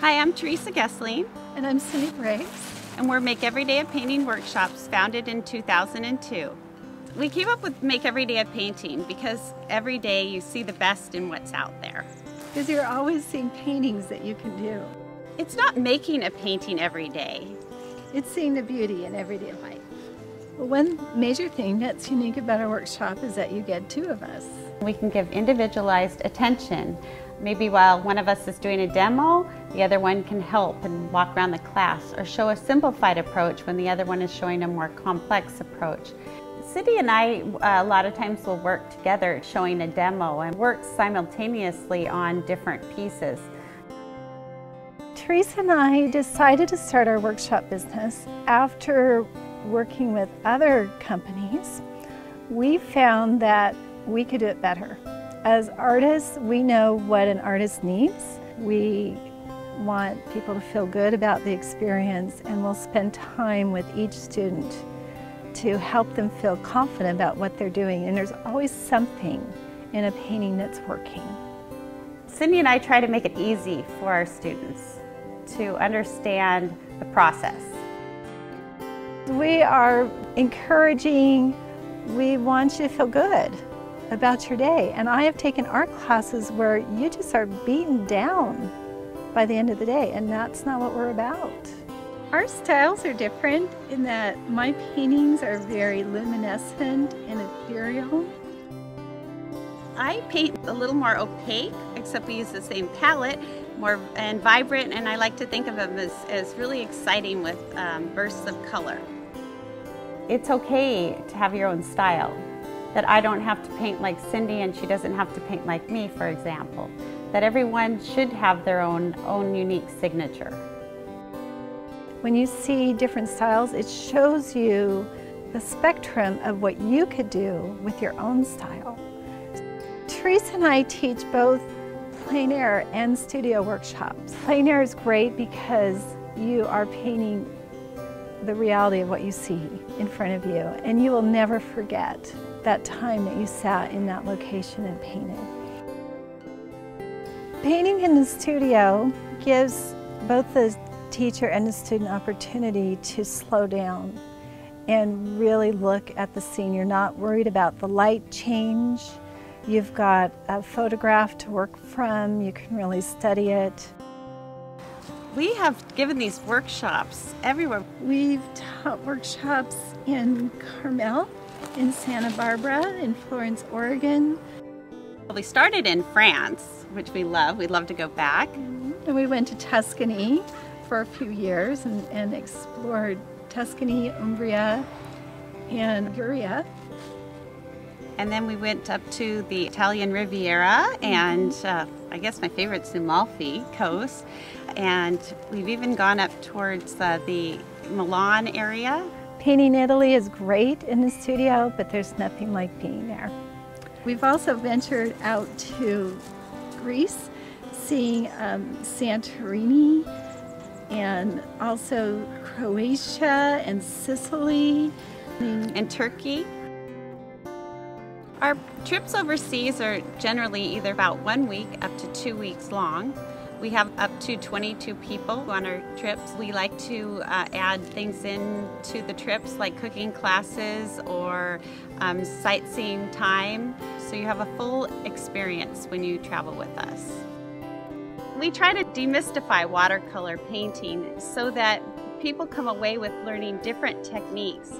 Hi, I'm Theresa Goesling, And I'm Cindy Briggs. and we're Make Every Day a Painting workshops, founded in 2002. We came up with Make Every Day a Painting because every day you see the best in what's out there. Because you're always seeing paintings that you can do. It's not making a painting every day. It's seeing the beauty in everyday life. Well, one major thing that's unique about our workshop is that you get two of us. We can give individualized attention. Maybe while one of us is doing a demo, the other one can help and walk around the class, or show a simplified approach when the other one is showing a more complex approach. Cindy and I a lot of times will work together showing a demo and work simultaneously on different pieces. Theresa and I decided to start our workshop business after working with other companies. We found that we could do it better. As artists, we know what an artist needs. We want people to feel good about the experience, and we'll spend time with each student to help them feel confident about what they're doing. And there's always something in a painting that's working. Cindy and I try to make it easy for our students to understand the process. We are encouraging. We want you to feel good about your day. And I have taken art classes where you just are beaten down by the end of the day, and that's not what we're about. Our styles are different in that my paintings are very luminescent and ethereal. I paint a little more opaque, except we use the same palette, more and vibrant, and I like to think of them as really exciting with bursts of color. It's okay to have your own style. That I don't have to paint like Cindy and she doesn't have to paint like me, for example. That everyone should have their own unique signature. When you see different styles, it shows you the spectrum of what you could do with your own style. Theresa and I teach both plein air and studio workshops. Plein air is great because you are painting the reality of what you see in front of you, and you will never forget that time that you sat in that location and painted. Painting in the studio gives both the teacher and the student opportunity to slow down and really look at the scene. You're not worried about the light change. You've got a photograph to work from. You can really study it. We have given these workshops everywhere. We've taught workshops in Carmel, in Santa Barbara, in Florence, Oregon. We started in France, which we love. We'd love to go back. And we went to Tuscany for a few years and explored Tuscany, Umbria, and Liguria. And then we went up to the Italian Riviera and I guess my favorite's the Amalfi Coast. And we've even gone up towards the Milan area. Painting Italy is great in the studio, but there's nothing like being there. We've also ventured out to Greece, seeing Santorini, and also Croatia and Sicily. And Turkey. Our trips overseas are generally either about 1 week up to 2 weeks long. We have up to 22 people on our trips. We like to add things into the trips like cooking classes or sightseeing time, so you have a full experience when you travel with us. We try to demystify watercolor painting so that people come away with learning different techniques.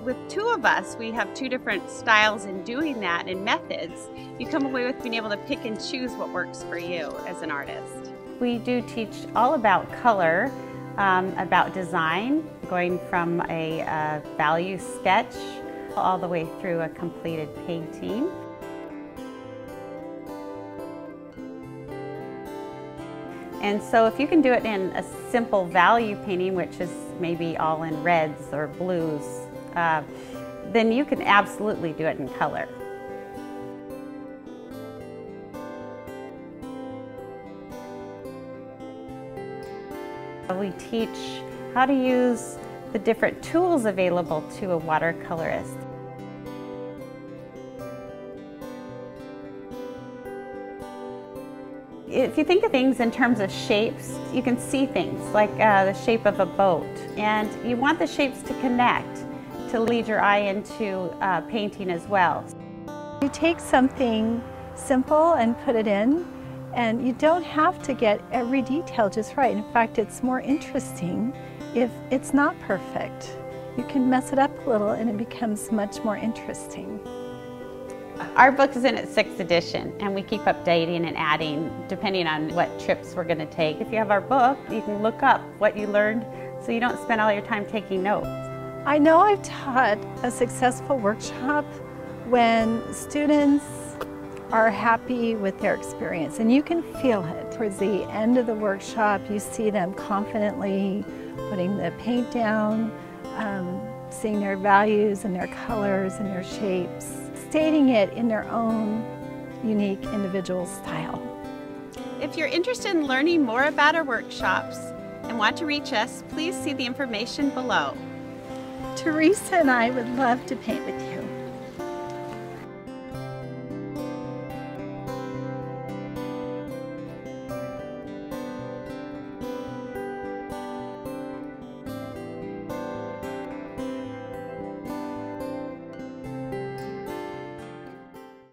With two of us, we have two different styles in doing that and methods. You come away with being able to pick and choose what works for you as an artist. We do teach all about color, about design, going from a value sketch all the way through a completed painting. And so if you can do it in a simple value painting, which is maybe all in reds or blues, then you can absolutely do it in color. We teach how to use the different tools available to a watercolorist. If you think of things in terms of shapes, you can see things like the shape of a boat, and you want the shapes to connect, to lead your eye into painting as well. You take something simple and put it in, and you don't have to get every detail just right. In fact, it's more interesting if it's not perfect. You can mess it up a little and it becomes much more interesting. Our book is in its 6th edition, and we keep updating and adding depending on what trips we're going to take. If you have our book, you can look up what you learned so you don't spend all your time taking notes. I know I've taught a successful workshop when students are happy with their experience, and you can feel it. Towards the end of the workshop, you see them confidently putting the paint down, seeing their values and their colors and their shapes, stating it in their own unique individual style. If you're interested in learning more about our workshops and want to reach us, please see the information below. Theresa and I would love to paint with you.